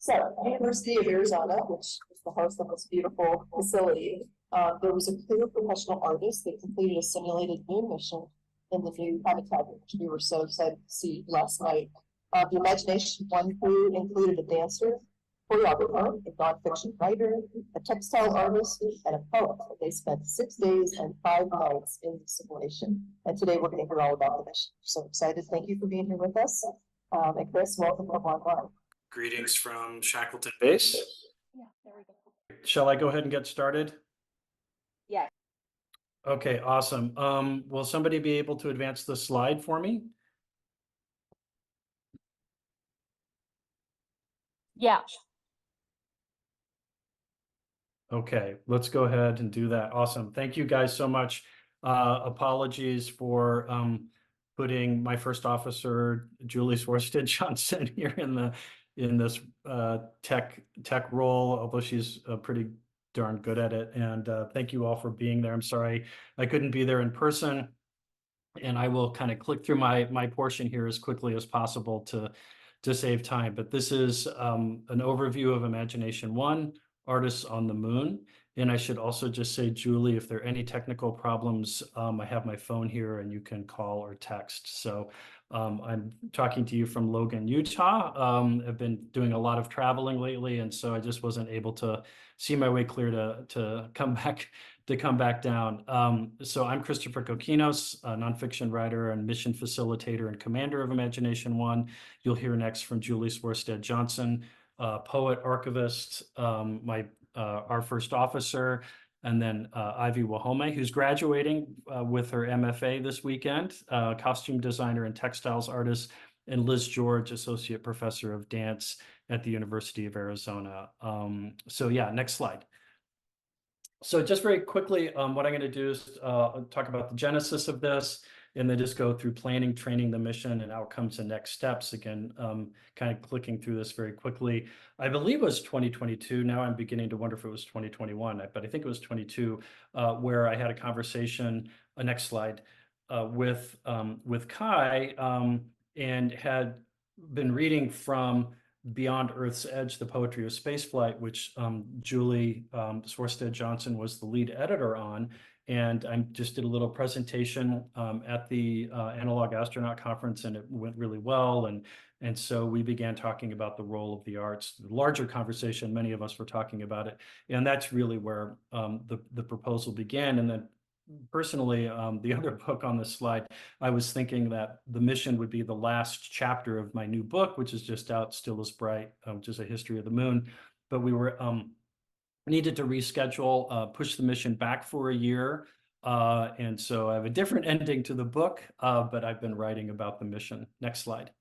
So, University of Arizona, which is the host of this beautiful facility, there was a clear professional artist that completed a simulated moon mission in the new habitat, which we were so excited to see last night. The Imagination 1 crew included a dancer, choreographer, a nonfiction writer, a textile artist, and a poet. They spent 6 days and 5 nights in the simulation. And today we're going to hear all about the mission. So excited. Thank you for being here with us. And Chris, welcome to online. Greetings from Shackleton Base. Yeah, there we go. Shall I go ahead and get started? Yes. Okay, awesome. Will somebody be able to advance the slide for me? Yeah. Okay, let's go ahead and do that. Awesome. Thank you guys so much. Apologies for putting my first officer, Julie Swarstead Johnson, here in this tech role, although she's pretty darn good at it. And thank you all for being there. I'm sorry I couldn't be there in person. And I will kind of click through my portion here as quickly as possible to save time. But this is an overview of Imagination 1, Artists on the Moon. And I should also just say, Julie, if there are any technical problems, I have my phone here and you can call or text. So I'm talking to you from Logan, Utah. I've been doing a lot of traveling lately, and so I just wasn't able to see my way clear to come back down. So I'm Christopher Cokinos, a nonfiction writer and mission facilitator and commander of Imagination 1. You'll hear next from Julie Swarstead Johnson, poet, archivist, our first officer, and then Ivy Wahome, who's graduating with her MFA this weekend, costume designer and textiles artist, and Liz George, associate professor of dance at the University of Arizona. So yeah, next slide. So just very quickly, what I'm going to do is talk about the genesis of this, and then just go through planning, training, the mission, and outcomes and next steps. Again, kind of clicking through this very quickly. I believe it was 2022. Now I'm beginning to wonder if it was 2021, but I think it was 22, where I had a conversation, next slide, with Kai, and had been reading from Beyond Earth's Edge, the Poetry of Spaceflight, which Julie Swarstead Johnson was the lead editor on. And I just did a little presentation at the Analog Astronaut Conference, and it went really well. And so we began talking about the role of the arts, the larger conversation. Many of us were talking about it. And that's really where the proposal began. And then personally, the other book on this slide, I was thinking that the mission would be the last chapter of my new book, which is just out, Still as Bright, which is a history of the moon. But we were needed to reschedule, push the mission back for a year. And so I have a different ending to the book, but I've been writing about the mission. Next slide.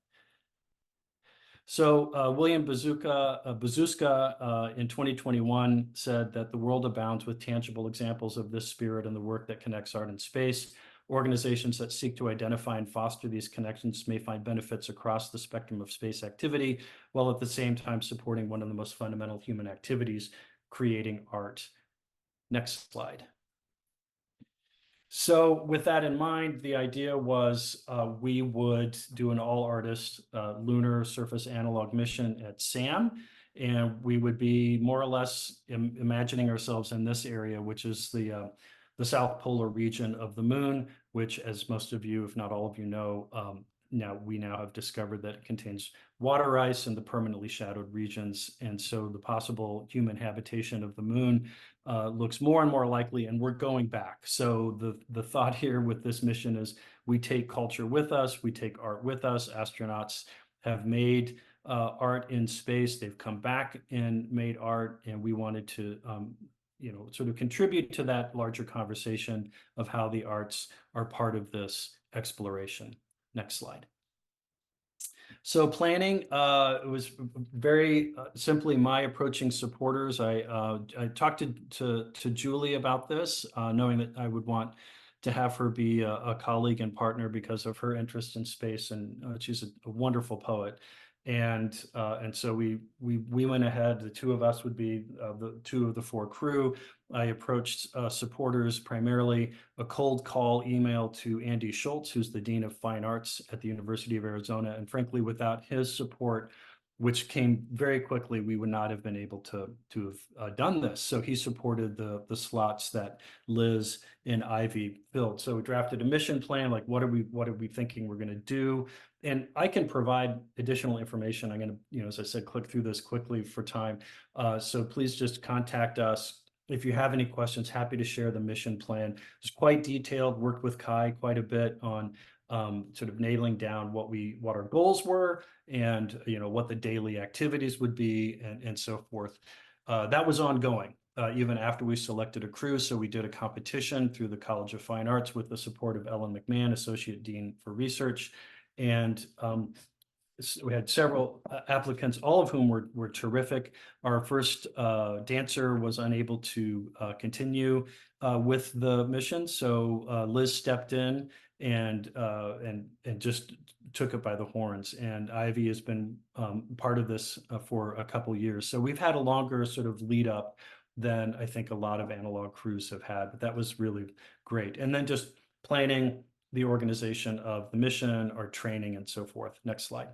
So William Bazuska in 2021 said that the world abounds with tangible examples of this spirit in the work that connects art and space. Organizations that seek to identify and foster these connections may find benefits across the spectrum of space activity, while at the same time supporting one of the most fundamental human activities, creating art. Next slide. So with that in mind, the idea was we would do an all-artist lunar surface analog mission at SAM, and we would be more or less imagining ourselves in this area, which is the south polar region of the moon, which, as most of you, if not all of you know, we now have discovered that it contains water ice in the permanently shadowed regions. And so the possible human habitation of the moon looks more and more likely, and we're going back. So the thought here with this mission is we take culture with us, we take art with us. Astronauts have made art in space, they've come back and made art, and we wanted to sort of contribute to that larger conversation of how the arts are part of this exploration. Next slide. So planning, it was very simply my approaching supporters. I talked to Julie about this, knowing that I would want to have her be a colleague and partner because of her interest in space, and she's a wonderful poet. And so we went ahead. The two of us would be the two of the four crew. I approached supporters, primarily a cold call email to Andy Schultz, who's the Dean of Fine Arts at the University of Arizona. And frankly, without his support, which came very quickly. We would not have been able to have done this. So he supported the slots that Liz and Ivy filled. So we drafted a mission plan, like what are we thinking we're going to do? And I can provide additional information. I'm going to, as I said, click through this quickly for time. So please just contact us. If you have any questions, happy to share the mission plan. It's quite detailed, worked with Kai quite a bit on sort of nailing down what our goals were and what the daily activities would be and so forth. That was ongoing even after we selected a crew. So we did a competition through the College of Fine Arts with the support of Ellen McMahon, Associate Dean for Research. And we had several applicants, all of whom were terrific. Our first dancer was unable to continue with the mission, so Liz stepped in and just took it by the horns. And Ivy has been part of this for a couple years, so we've had a longer sort of lead up than I think a lot of analog crews have had, but that was really great. And then just planning the organization of the mission, our training, and so forth. Next slide.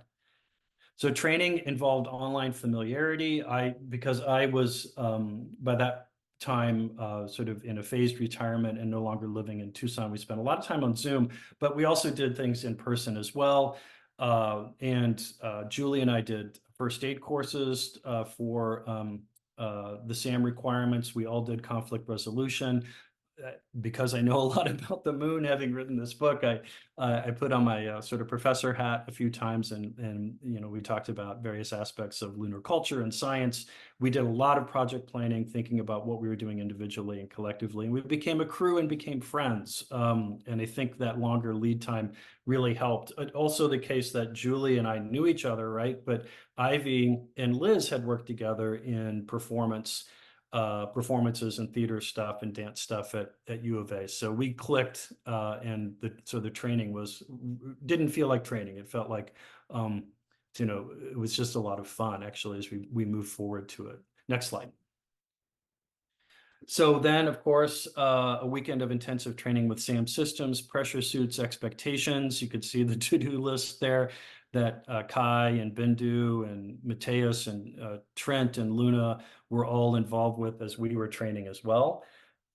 So training involved online familiarity. Because I was by that time sort of in a phased retirement and no longer living in Tucson, we spent a lot of time on Zoom, but we also did things in person as well. And Julie and I did first aid courses for the SAM requirements. We all did conflict resolution. Because I know a lot about the moon, having written this book, I put on my sort of professor hat a few times, and we talked about various aspects of lunar culture and science. We did a lot of project planning, thinking about what we were doing individually and collectively, and we became a crew and became friends. And I think that longer lead time really helped. Also the case that Julie and I knew each other, right? But Ivy and Liz had worked together in performances and theater stuff and dance stuff at U of A. So we clicked, and the training didn't feel like training. It felt like, it was just a lot of fun actually as we move forward to it. Next slide. So then, of course, a weekend of intensive training with SAM systems, pressure suits, expectations. You could see the to-do list there that Kai and Bindu and Mateus and Trent and Luna were all involved with as we were training as well.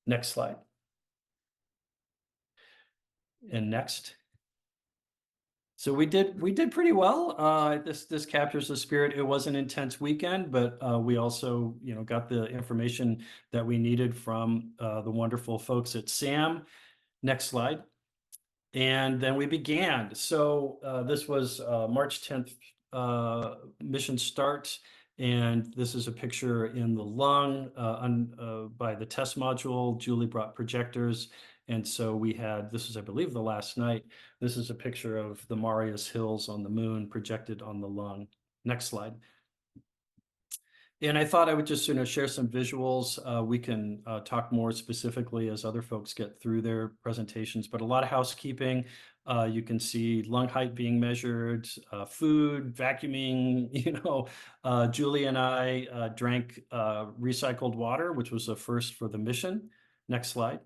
Next slide. And next. So we did pretty well. This captures the spirit. It was an intense weekend, but we also got the information that we needed from the wonderful folks at SAM. Next slide. And then we began. So this was March 10th mission start. And this is a picture in the lung by the test module. Julie brought projectors. And so we had, this is, I believe, the last night. This is a picture of the Marius Hills on the moon projected on the lung. Next slide. And I thought I would just share some visuals. We can talk more specifically as other folks get through their presentations, but a lot of housekeeping. You can see lung height being measured, food, vacuuming. Julie and I drank recycled water, which was a first for the mission. Next slide.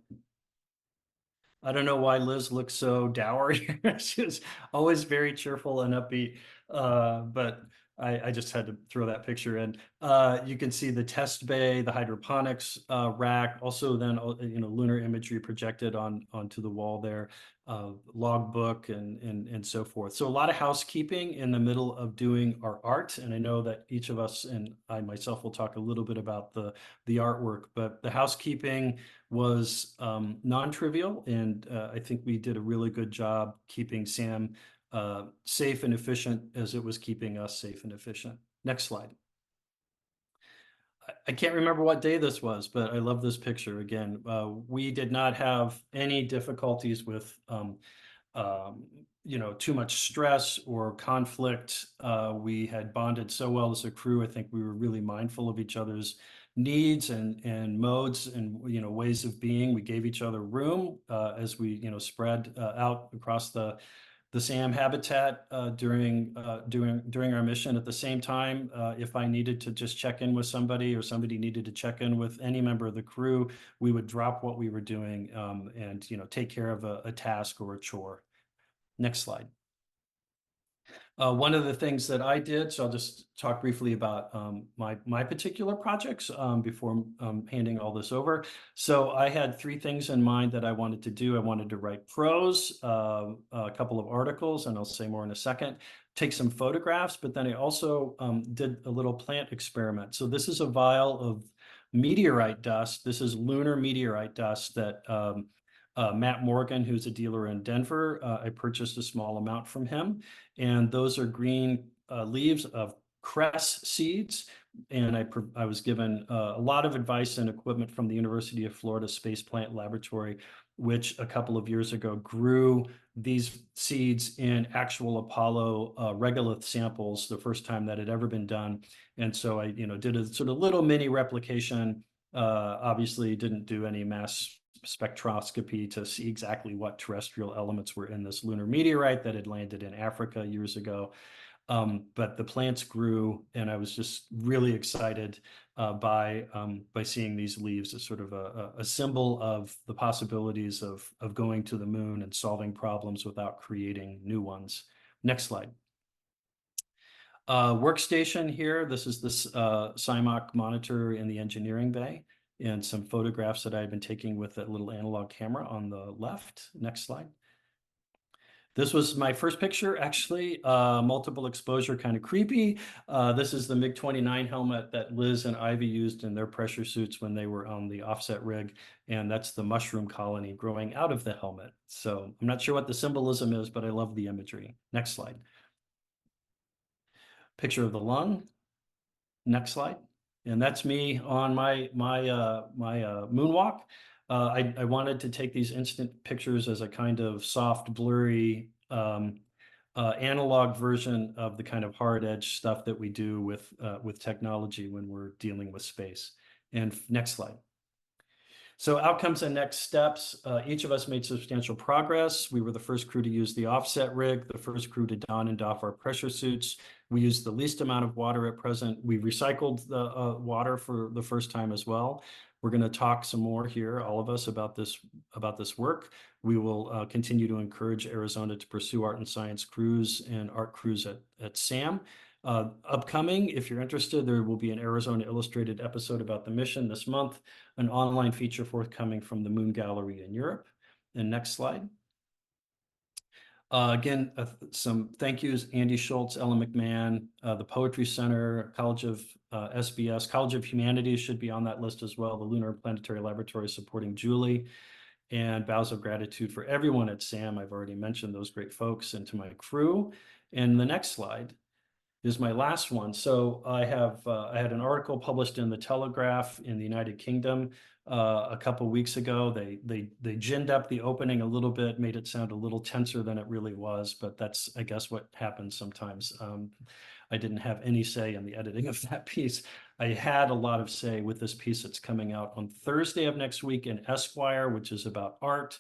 I don't know why Liz looks so dour. She was always very cheerful and upbeat, but I just had to throw that picture in. You can see the test bay, the hydroponics rack, also then lunar imagery projected onto the wall there, logbook and so forth. So a lot of housekeeping in the middle of doing our art, and I know that each of us and I myself will talk a little bit about the artwork, but the housekeeping was non-trivial, and I think we did a really good job keeping SAM safe and efficient as it was keeping us safe and efficient. Next slide. I can't remember what day this was, but I love this picture again. We did not have any difficulties with too much stress or conflict. We had bonded so well as a crew. I think we were really mindful of each other's needs and modes and ways of being. We gave each other room as we spread out across the SAM habitat during our mission. At the same time, if I needed to just check in with somebody or somebody needed to check in with any member of the crew, we would drop what we were doing and take care of a task or a chore. Next slide. One of the things that I did, so I'll just talk briefly about my particular projects before handing all this over. So I had three things in mind that I wanted to do. I wanted to write prose, a couple of articles, and I'll say more in a second, take some photographs, but then I also did a little plant experiment. So this is a vial of meteorite dust. This is lunar meteorite dust that Matt Morgan, who's a dealer in Denver, I purchased a small amount from him. And those are green leaves of cress seeds. And I was given a lot of advice and equipment from the University of Florida Space Plant Laboratory, which a couple of years ago grew these seeds in actual Apollo regolith samples, the first time that had ever been done. And so I, did a sort of little mini replication. Obviously didn't do any mass spectroscopy to see exactly what terrestrial elements were in this lunar meteorite that had landed in Africa years ago. But the plants grew, and I was just really excited by seeing these leaves as sort of a symbol of the possibilities of going to the moon and solving problems without creating new ones. Next slide. Workstation here. This is this CIMOC monitor in the engineering bay, and some photographs that I've been taking with that little analog camera on the left. Next slide. This was my first picture, actually, multiple exposure, kind of creepy. This is the MiG-29 helmet that Liz and Ivy used in their pressure suits when they were on the offset rig, and that's the mushroom colony growing out of the helmet. So I'm not sure what the symbolism is, but I love the imagery. Next slide. Picture of the lung. Next slide. And that's me on my moonwalk. I wanted to take these instant pictures as a kind of soft, blurry, analog version of the kind of hard edge stuff that we do with technology when we're dealing with space. And next slide. So outcomes and next steps, each of us made substantial progress. We were the first crew to use the offset rig, the first crew to don and doff our pressure suits. We used the least amount of water at present. We recycled the water for the first time as well. We're going to talk some more here, all of us, about this work. We will continue to encourage Arizona to pursue art and science crews and art crews at SAM. Upcoming, if you're interested, there will be an Arizona Illustrated episode about the mission this month, an online feature forthcoming from the Moon Gallery in Europe. And next slide. Again, some thank yous, Andy Schultz, Ellen McMahon, the Poetry Center, College of SBS, College of Humanities should be on that list as well, the Lunar Planetary Laboratory supporting Julie, and bows of gratitude for everyone at SAM. I've already mentioned those great folks, and to my crew. And the next slide is my last one. So I had an article published in the Telegraph in the United Kingdom a couple weeks ago. They ginned up the opening a little bit, made it sound a little tenser than it really was, but that's, I guess, what happens sometimes. I didn't have any say in the editing of that piece. I had a lot of say with this piece that's coming out on Thursday of next week in Esquire, which is about art,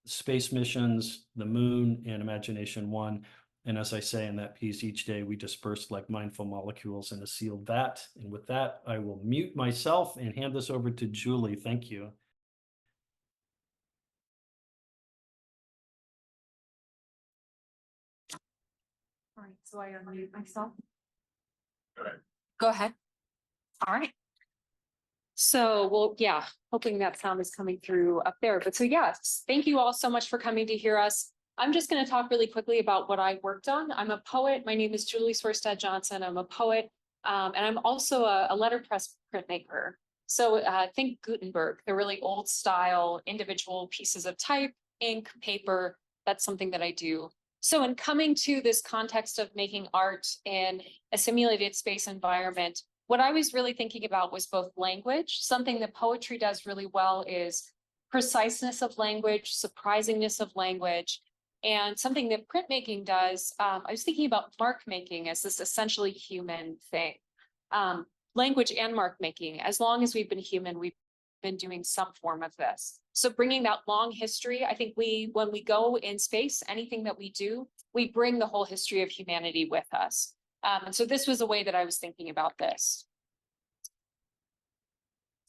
space missions, the moon, and Imagination One. And as I say in that piece, each day we disperse like mindful molecules in a sealed vat. And with that, I will mute myself and hand this over to Julie. Thank you. All right, so I unmute myself. Go ahead. All right. So, well, yeah, hoping that sound is coming through up there. But so, yes, thank you all so much for coming to hear us. I'm just going to talk really quickly about what I worked on. I'm a poet. My name is Julie Swearstad Johnson. I'm a poet, and I'm also a letterpress printmaker. So think Gutenberg, the really old style individual pieces of type, ink, paper. That's something that I do. So in coming to this context of making art in a simulated space environment, what I was really thinking about was both language. Something that poetry does really well is preciseness of language, surprisingness of language. And something that printmaking does, I was thinking about mark making as this essentially human thing. Language and mark making, as long as we've been human, we've been doing some form of this. So bringing that long history, I think when we go in space, anything that we do, we bring the whole history of humanity with us. And so this was a way that I was thinking about this.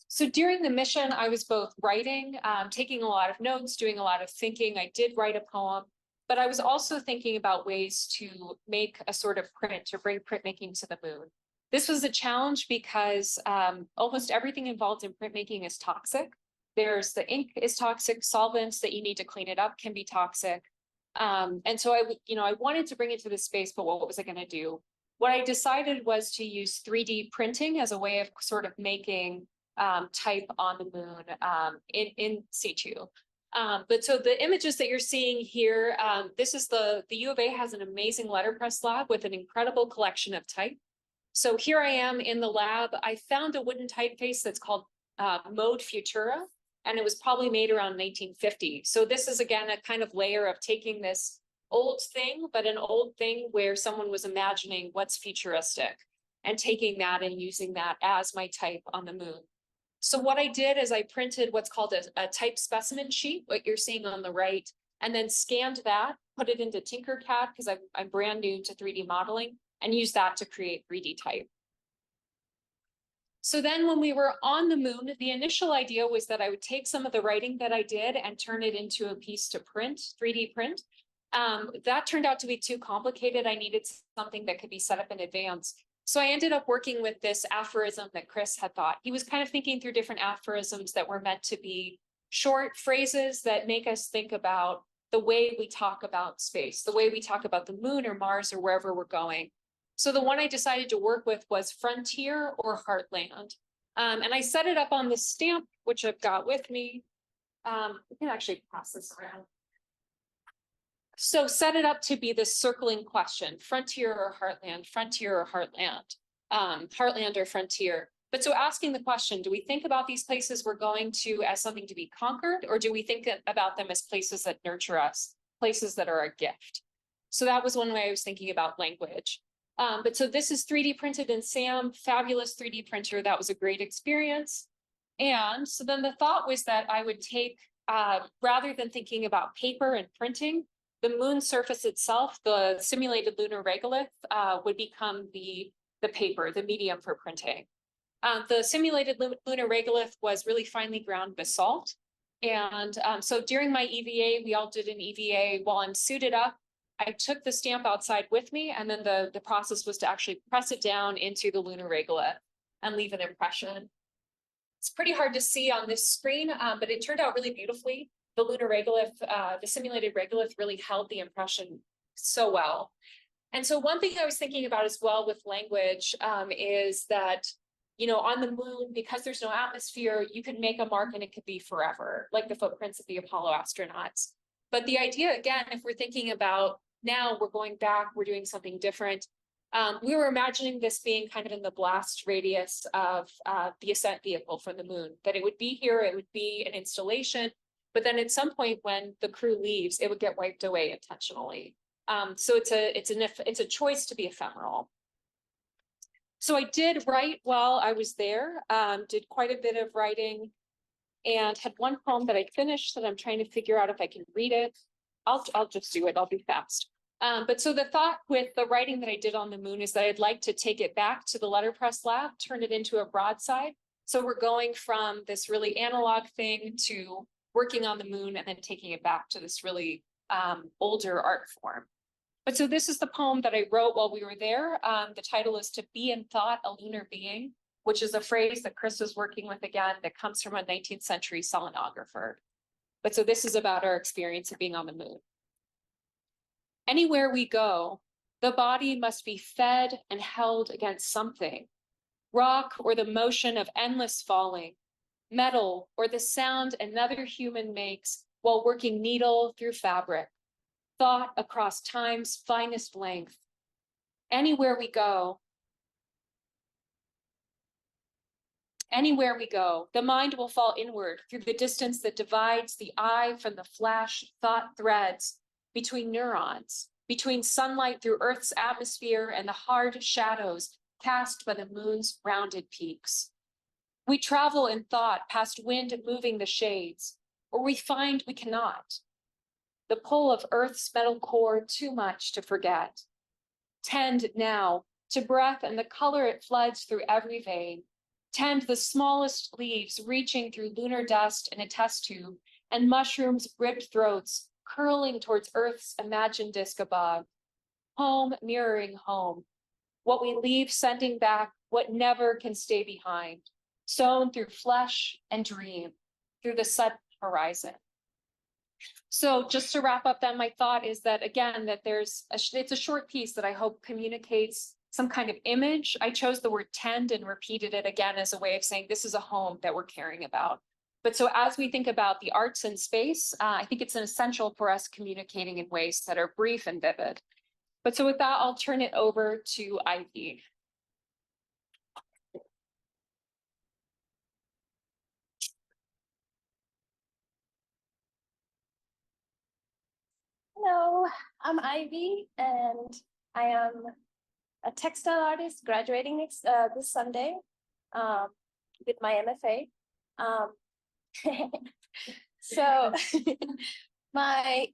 So during the mission, I was both writing, taking a lot of notes, doing a lot of thinking. I did write a poem. But I was also thinking about ways to make a sort of print, to bring printmaking to the moon. This was a challenge because almost everything involved in printmaking is toxic. There's the ink is toxic, solvents that you need to clean it up can be toxic. And so I wanted to bring it to this space, but what was I going to do? What I decided was to use 3D printing as a way of sort of making type on the moon in situ. But so the images that you're seeing here, this is the U of A has an amazing letterpress lab with an incredible collection of type. So here I am in the lab. I found a wooden typeface that's called Mode Futura, and it was probably made around 1950. So this is again a kind of layer of taking this old thing, but an old thing where someone was imagining what's futuristic and taking that and using that as my type on the moon. So what I did is I printed what's called a type specimen sheet, what you're seeing on the right, and then scanned that, put it into Tinkercad because I'm brand new to 3D modeling, and used that to create 3D type. So then when we were on the moon, the initial idea was that I would take some of the writing that I did and turn it into a piece to print, 3D print. That turned out to be too complicated. I needed something that could be set up in advance. So I ended up working with this aphorism that Chris had thought. He was kind of thinking through different aphorisms that were meant to be short phrases that make us think about the way we talk about space, the way we talk about the moon or Mars or wherever we're going. So the one I decided to work with was frontier or heartland. And I set it up on this stamp, which I've got with me. We can actually pass this around. So set it up to be this circling question, frontier or heartland, frontier or heartland, heartland or frontier. But so asking the question, do we think about these places we're going to as something to be conquered, or do we think about them as places that nurture us, places that are a gift? So that was one way I was thinking about language. But so this is 3D printed in SAM, fabulous 3D printer. That was a great experience. And so then the thought was that I would take, rather than thinking about paper and printing, the moon surface itself, the simulated lunar regolith, would become the paper, the medium for printing. The simulated lunar regolith was really finely ground basalt. And so during my EVA, we all did an EVA while I'm suited up. I took the stamp outside with me, and then the process was to actually press it down into the lunar regolith and leave an impression. It's pretty hard to see on this screen, but it turned out really beautifully. The lunar regolith, the simulated regolith really held the impression so well. And so one thing I was thinking about as well with language is that, you know, on the moon, because there's no atmosphere, you could make a mark and it could be forever, like the footprints of the Apollo astronauts. But the idea, again, if we're thinking about now we're going back, we're doing something different. We were imagining this being kind of in the blast radius of the ascent vehicle from the moon, that it would be here, it would be an installation, but then at some point when the crew leaves, it would get wiped away intentionally. So it's a choice to be ephemeral. So I did write while I was there, did quite a bit of writing, and had one poem that I finished that I'm trying to figure out if I can read it. I'll just do it, I'll be fast. But so the thought with the writing that I did on the moon is that I'd like to take it back to the letterpress lab, turn it into a broadside. So we're going from this really analog thing to working on the moon and then taking it back to this really older art form. But so this is the poem that I wrote while we were there. The title is To Be in Thought, a Lunar Being, which is a phrase that Chris was working with again that comes from a 19th century selenographer. But so this is about our experience of being on the moon. Anywhere we go, the body must be fed and held against something. Rock or the motion of endless falling, metal or the sound another human makes while working needle through fabric, thought across time's finest length. Anywhere we go, the mind will fall inward through the distance that divides the eye from the flash thought threads between neurons, between sunlight through Earth's atmosphere and the hard shadows cast by the moon's rounded peaks. We travel in thought past wind moving the shades, or we find we cannot. The pull of Earth's metal core too much to forget. Tend now to breath and the color it floods through every vein. Tend the smallest leaves reaching through lunar dust in a test tube and mushrooms' ribbed throats curling towards Earth's imagined disk above. Home mirroring home. What we leave sending back what never can stay behind. Sown through flesh and dream, through the sudden horizon. So just to wrap up then, my thought is that again, that it's a short piece that I hope communicates some kind of image. I chose the word tend and repeated it again as a way of saying this is a home that we're caring about. But so as we think about the arts in space, I think it's an essential for us communicating in ways that are brief and vivid. But so with that, I'll turn it over to Ivy. Hello, I'm Ivy, and I am a textile artist graduating this Sunday with my MFA. So my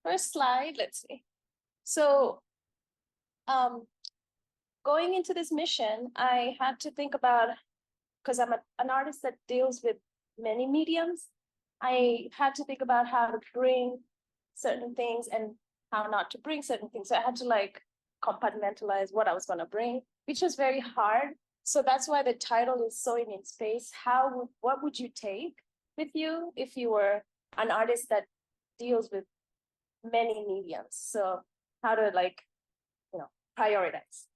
first slide, let's see. So going into this mission, I had to think about, because I'm an artist that deals with many mediums, I had to think about how to bring certain things and how not to bring certain things. So I had to like compartmentalize what I was going to bring, which was very hard. So that's why the title is Sewing in Space. What would you take with you if you were an artist that deals with many mediums? So how to like, prioritize.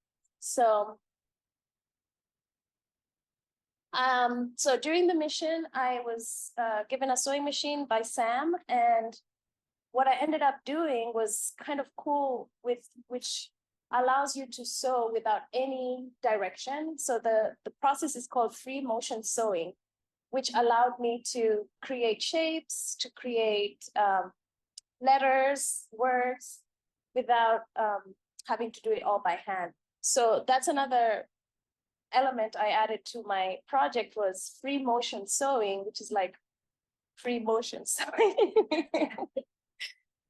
So during the mission, I was given a sewing machine by Sam, and what I ended up doing was kind of cool, which allows you to sew without any direction. So the process is called free motion sewing, which allowed me to create shapes, to create letters, words, without having to do it all by hand. So that's another element I added to my project, was free motion sewing, which is like free motion sewing.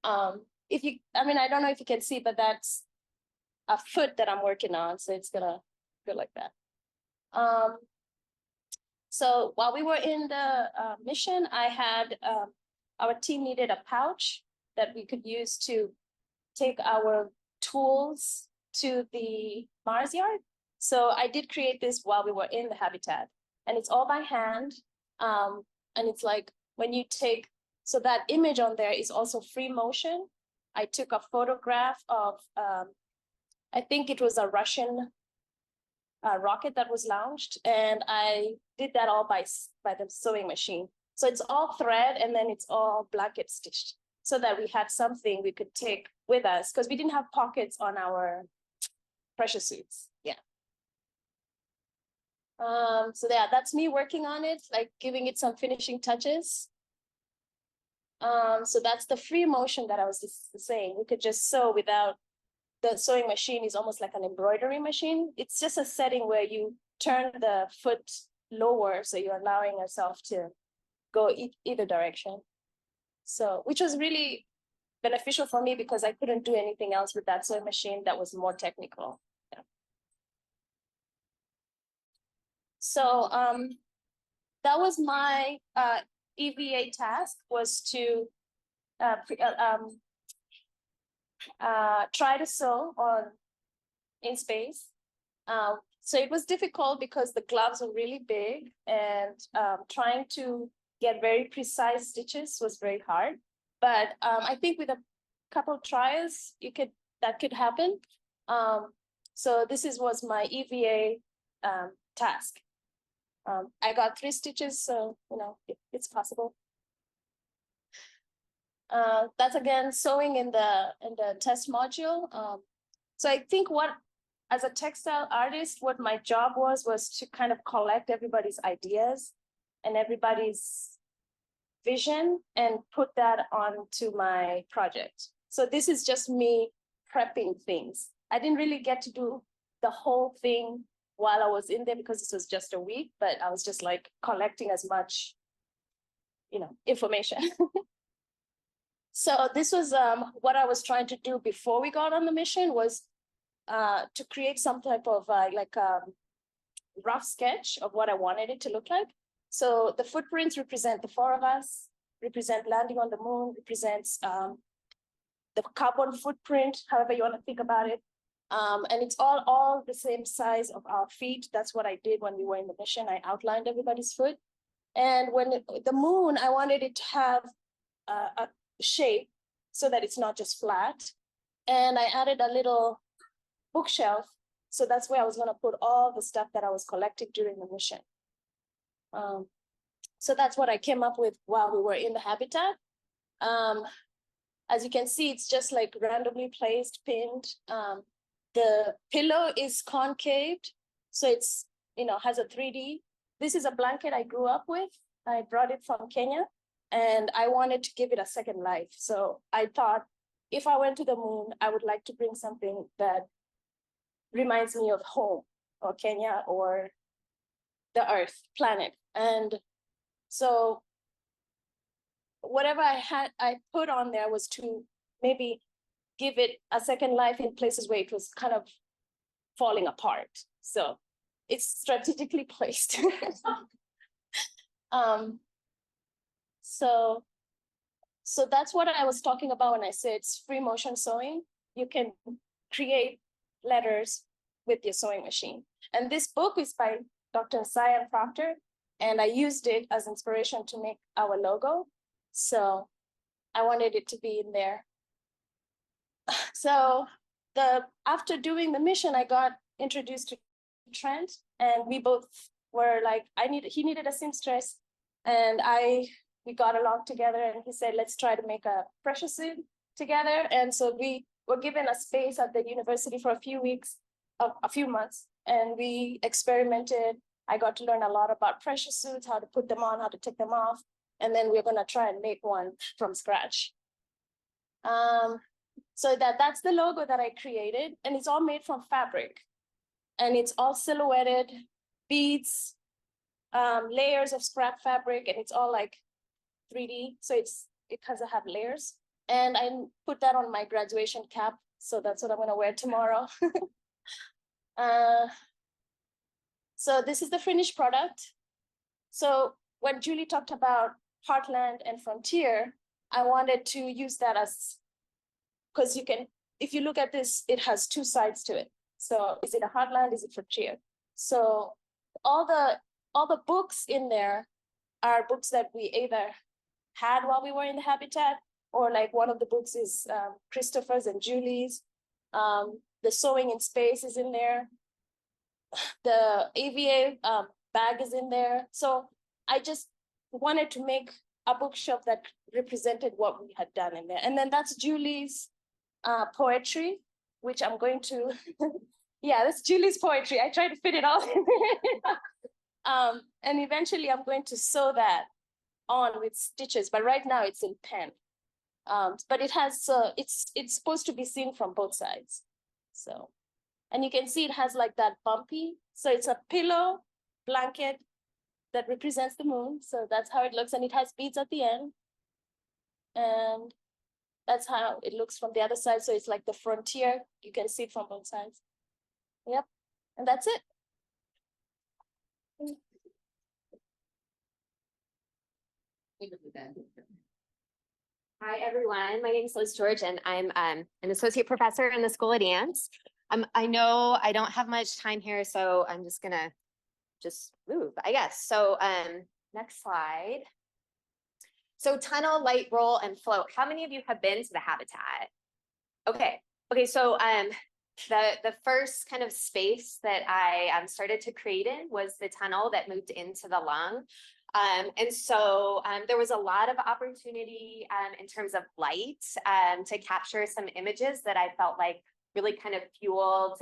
I don't know if you can see, but that's a foot that I'm working on. So it's gonna go like that. So while we were in the mission, I had, our team needed a pouch that we could use to take our tools to the Mars yard. So I did create this while we were in the habitat, and it's all by hand. And it's like when you take, so that image on there is also free motion. I took a photograph of, I think it was a Russian rocket that was launched, and I did that all by the sewing machine. So it's all thread, and then it's all blanket stitched, so that we had something we could take with us, because we didn't have pockets on our pressure suits. Yeah. So yeah, that's me working on it, like giving it some finishing touches. So that's the free motion that I was just saying. We could just sew without, the sewing machine is almost like an embroidery machine. It's just a setting where you turn the foot lower, so you're allowing yourself to go either direction. So, which was really beneficial for me, because I couldn't do anything else with that sewing machine that was more technical. Yeah. So that was my EVA task, was to try to sew in space. So it was difficult because the gloves were really big, and trying to get very precise stitches was very hard. But I think with a couple of trials, that could happen. So this was my EVA task. I got 3 stitches, so it's possible. That's again sewing in the test module. So I think as a textile artist, what my job was to kind of collect everybody's ideas and everybody's vision and put that onto my project. So this is just me prepping things. I didn't really get to do the whole thing while I was in there, because this was just a week, but I was just like collecting as much, information. So this was what I was trying to do before we got on the mission, was to create some type of rough sketch of what I wanted it to look like. So the footprints represent the 4 of us. represent landing on the moon, represents the carbon footprint, however you want to think about it. And it's all the same size of our feet. That's what I did when we were in the mission. I outlined everybody's foot. And when the moon, I wanted it to have a shape so that it's not just flat. And I added a little bookshelf. So that's where I was going to put all the stuff that I was collecting during the mission. So that's what I came up with while we were in the habitat. As you can see, it's just like randomly placed, pinned. The pillow is concaved, so it's, has a 3D. This is a blanket I grew up with. I brought it from Kenya, and I wanted to give it a second life. So I thought, if I went to the moon, I would like to bring something that reminds me of home, or Kenya, or the Earth, planet. And so whatever I put on there was to maybe give it a second life in places where it was kind of falling apart. So it's strategically placed. So that's what I was talking about when I said it's free motion sewing. You can create letters with your sewing machine. And this book is by Dr. Cyan Proctor, and I used it as inspiration to make our logo. So I wanted it to be in there. So after doing the mission, I got introduced to Trent, and we both were like, he needed a seamstress, and we got along together, and he said, let's try to make a pressure suit together. And so we were given a space at the university for a few months, and we experimented. I got to learn a lot about pressure suits, how to put them on, how to take them off. And then we're gonna try and make one from scratch. So that's the logo that I created, and it's all made from fabric. And it's all silhouetted, beads, layers of scrap fabric, and it's all like 3D. So it has to have layers. And I put that on my graduation cap. So that's what I'm gonna wear tomorrow. So this is the finished product. So when Julie talked about heartland and frontier, I wanted to use that as, because if you look at this, it has two sides to it. So is it a heartland, is it frontier? So all the books in there are books that we either had while we were in the habitat, or like one of the books is Christopher's and Julie's. The Sewing in Space is in there. The AVA bag is in there. So I just wanted to make a bookshelf that represented what we had done in there. And then that's Julie's poetry, which I'm going to, yeah, that's Julie's poetry. I tried to fit it all in there. And eventually I'm going to sew that on with stitches, but right now it's in pen. But it has, it's supposed to be seen from both sides. So, and you can see it has like that bumpy. So it's a pillow blanket that represents the moon. So that's how it looks. And it has beads at the end. And that's how it looks from the other side. So it's like the frontier. You can see it from both sides. Yep. And that's it. Hi, everyone. My name is Liz George, and I'm an associate professor in the School of Dance. I know I don't have much time here, so I'm just gonna move, I guess. So next slide. So tunnel, light, roll, and float. How many of you have been to the habitat? Okay. So the first kind of space that I started to create in was the tunnel that moved into the lung. And so there was a lot of opportunity in terms of light to capture some images that I felt like really kind of fueled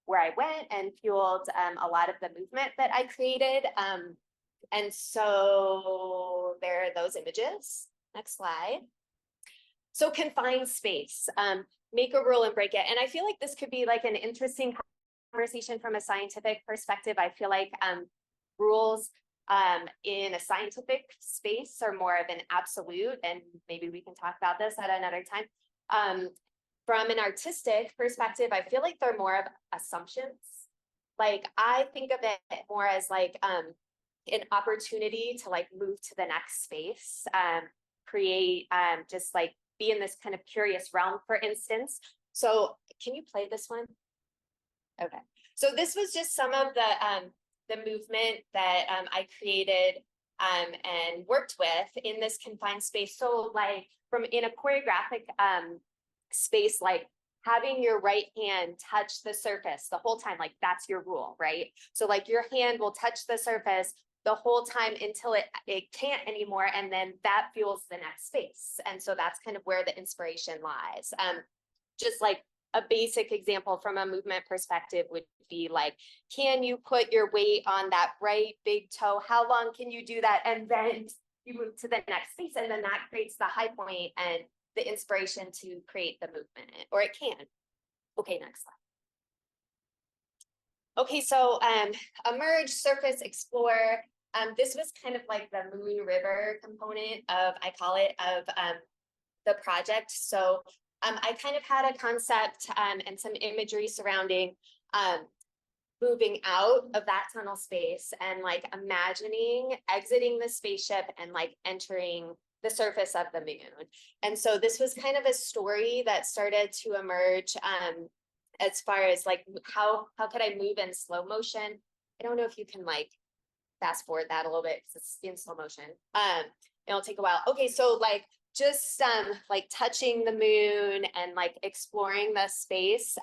where I went and fueled a lot of the movement that I created. And so there are those images. Next slide. So confined space, make a rule and break it. And I feel like this could be like an interesting conversation from a scientific perspective. I feel like rules in a scientific space are more of an absolute, and maybe we can talk about this at another time. From an artistic perspective, I feel like they're more of assumptions. Like I think of it more as like an opportunity to like move to the next space. create, just like be in this kind of curious realm, for instance. So can you play this one? Okay, so this was just some of the movement that I created and worked with in this confined space. So like from in a choreographic space, like having your right hand touch the surface the whole time, like that's your rule, right? So like your hand will touch the surface the whole time until it can't anymore, and then that fuels the next space. And so that's kind of where the inspiration lies. Just like a basic example from a movement perspective would be like, can you put your weight on that right big toe? How long can you do that? And then you move to the next space, and then that creates the high point and the inspiration to create the movement, or it can. Okay, next slide. Okay, so emerge, surface, explore. This was kind of like the Moon River component of, I call it, of the project. So I kind of had a concept and some imagery surrounding moving out of that tunnel space and like imagining exiting the spaceship and like entering the surface of the moon. And so this was kind of a story that started to emerge as far as like how could I move in slow motion? I don't know if you can like fast forward that a little bit because it's in slow motion. It'll take a while. Okay, so like just like touching the moon and like exploring the space.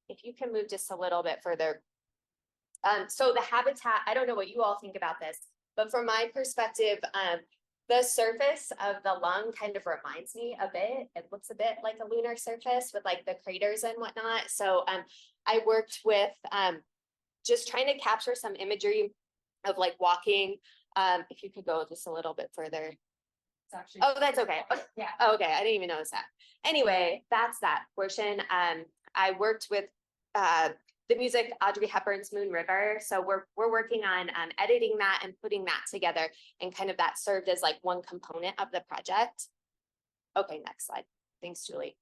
If you can move just a little bit further. So the habitat, I don't know what you all think about this, but from my perspective, the surface of the lung kind of reminds me a bit. It looks a bit like a lunar surface with like the craters and whatnot. So I worked with just trying to capture some imagery of like walking. If you could go just a little bit further. Actually, Oh, that's okay. yeah. Oh, okay, I didn't even notice that. Anyway, that's that portion. I worked with the music, Audrey Hepburn's Moon River. So we're working on editing that and putting that together, and kind of that served as like one component of the project. Okay, next slide. Thanks, Julie.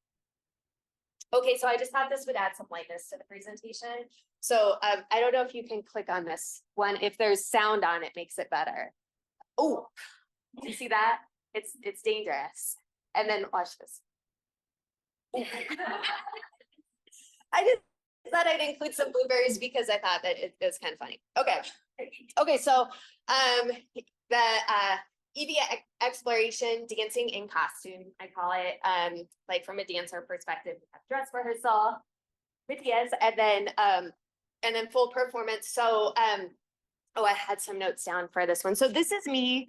Okay, so I just thought this would add some lightness to the presentation. So I don't know if you can click on this one. If there's sound on, it makes it better. Oh, you see that? It's dangerous. And then watch this. I just thought I'd include some blueberries because I thought that it was kind of funny. Okay, so the EVA exploration, dancing in costume, I call it, like from a dancer perspective, we have dress rehearsal, videos, and then full performance. So oh, I had some notes down for this one. So this is me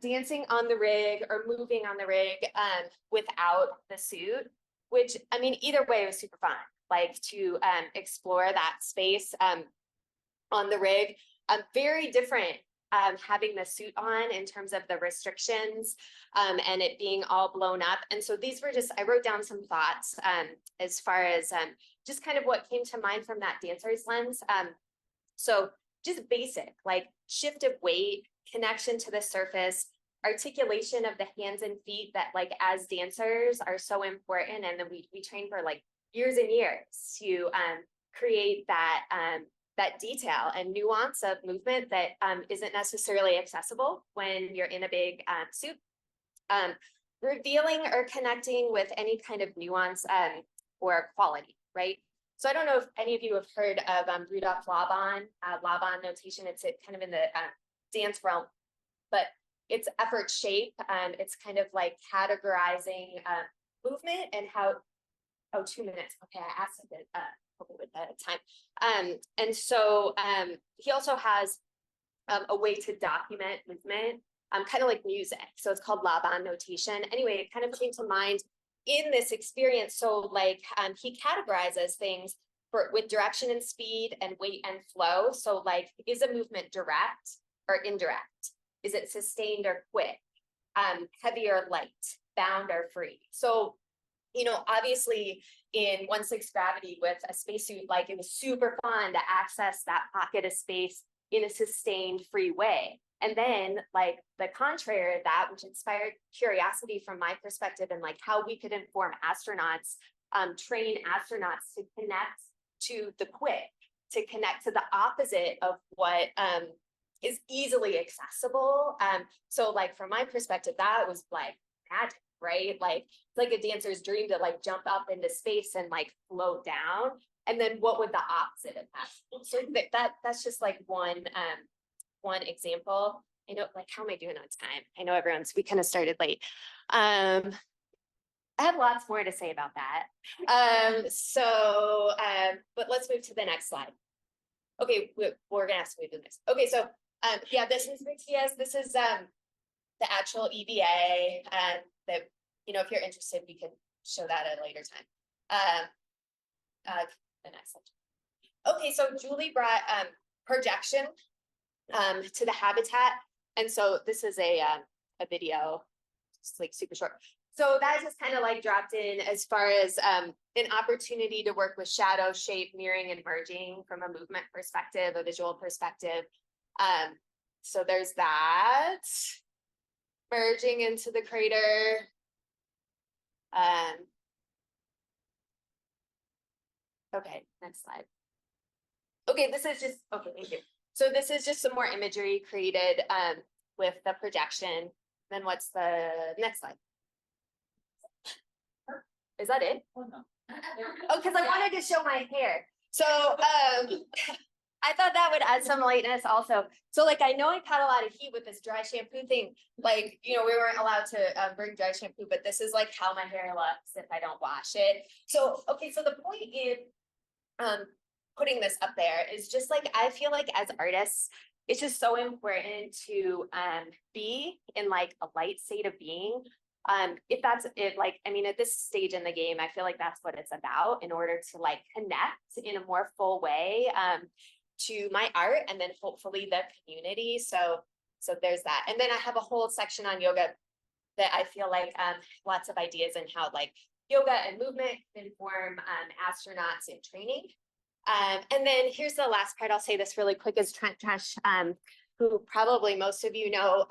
dancing on the rig or moving on the rig without the suit, which, I mean, either way, it was super fun, like to explore that space on the rig. Very different having the suit on in terms of the restrictions and it being all blown up. And so these were just, I wrote down some thoughts as far as just kind of what came to mind from that dancer's lens. So just basic, like shift of weight, connection to the surface, articulation of the hands and feet that like as dancers are so important. And then we train for like years and years to create that that detail and nuance of movement that isn't necessarily accessible when you're in a big suit. Revealing or connecting with any kind of nuance or quality, right? So I don't know if any of you have heard of Rudolf Laban notation. It's kind of in the dance realm, but it's effort shape. It's kind of like categorizing movement and how, oh, 2 minutes. Okay, I asked it with the time. And so he also has a way to document movement, kind of like music. So it's called Laban notation. Anyway, it kind of came to mind in this experience. So like he categorizes things with direction and speed and weight and flow. So like, is a movement direct or indirect? Is it sustained or quick? Heavy or light? Bound or free? So, you know, obviously in 1/6 gravity with a spacesuit, like it was super fun to access that pocket of space in a sustained free way. And then like the contrary of that, which inspired curiosity from my perspective and like how we could inform astronauts, train astronauts to connect to the quick, to connect to the opposite of what is easily accessible. So like from my perspective, that was like magic, right? Like, it's like a dancer's dream to like jump up into space and like float down. And then what would the opposite of that? So that's just like one example. I know, like, how am I doing on time? I know we kind of started late. I have lots more to say about that. But let's move to the next slide. Okay, we're gonna have to move to the next. Okay, so yeah, this is BTS. This is the actual EVA, that, you know, if you're interested, we can show that at a later time. The next slide. Okay, so Julie brought projection to the habitat, and so this is a video, just like super short. So that just kind of like dropped in as far as an opportunity to work with shadow, shape, mirroring, and merging from a movement perspective, a visual perspective. So there's that. Merging into the crater. Okay, next slide. Okay, this is just, okay, thank you. So this is just some more imagery created with the projection. Then what's the next slide? Is that it? Oh, because I wanted to show my hair. So I thought that would add some lightness also. So like, I know I caught a lot of heat with this dry shampoo thing. Like, you know, we weren't allowed to bring dry shampoo, but this is like how my hair looks if I don't wash it. So, okay, so the point in putting this up there is just like, I feel like as artists, it's just so important to be in like a light state of being. If that's it, like, I mean, at this stage in the game, I feel like that's what it's about in order to like connect in a more full way to my art and then hopefully the community. So there's that. And then I have a whole section on yoga that I feel like lots of ideas in how like yoga and movement inform astronauts in training. And then here's the last part. I'll say this really quick is Trent Trash, who probably most of you know.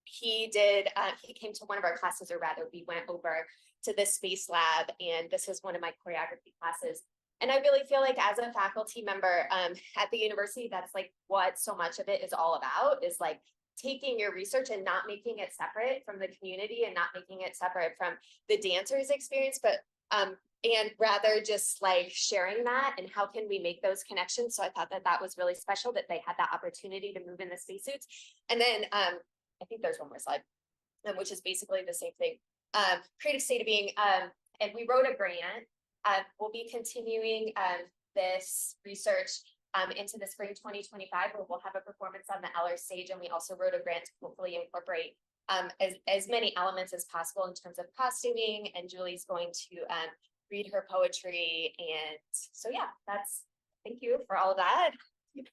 He came to one of our classes, or rather we went over to this space lab, and this is one of my choreography classes. And I really feel like as a faculty member at the university, that's like what so much of it is all about, is like taking your research and not making it separate from the community and not making it separate from the dancer's experience, but and rather just like sharing that and how can we make those connections. So I thought that that was really special that they had that opportunity to move in the spacesuits. And then I think there's one more slide, which is basically the same thing. Creative state of being, and we wrote a grant. We'll be continuing this research into the spring 2025, where we'll have a performance on the Eller stage, and we also wrote a grant to hopefully incorporate as many elements as possible in terms of costuming, and Julie's going to read her poetry. And so yeah, thank you for all of that. We'd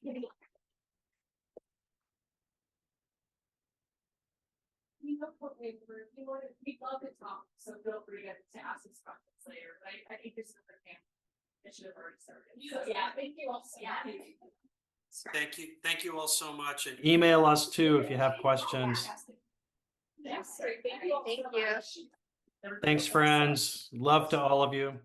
love to talk, so feel free to ask us questions later, but I think this is the camp. It should have already started. So, yeah, thank you all so much. Thank you all so much, and email us too if you have questions. Yes, thank you all so much. Thanks, friends. Love to all of you.